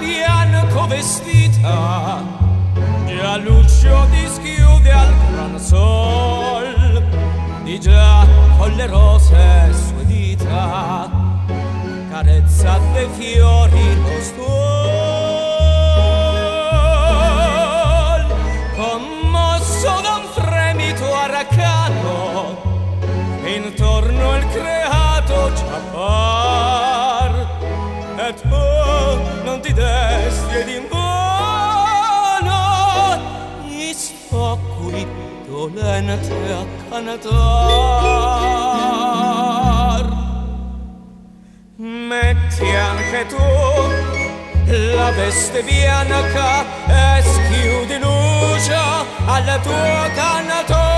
bianco vestita, già l'uscio dischiude al gran sol, di già con le rose sue dita carezza dei fiori lo stuol, commosso da un fremito arcano, intorno il creato già par, e tu non ti desti ed in vano gli sto qui dolente a canatar. Metti anche tu la veste bianca e schiudi l'uscio al tuo canatore.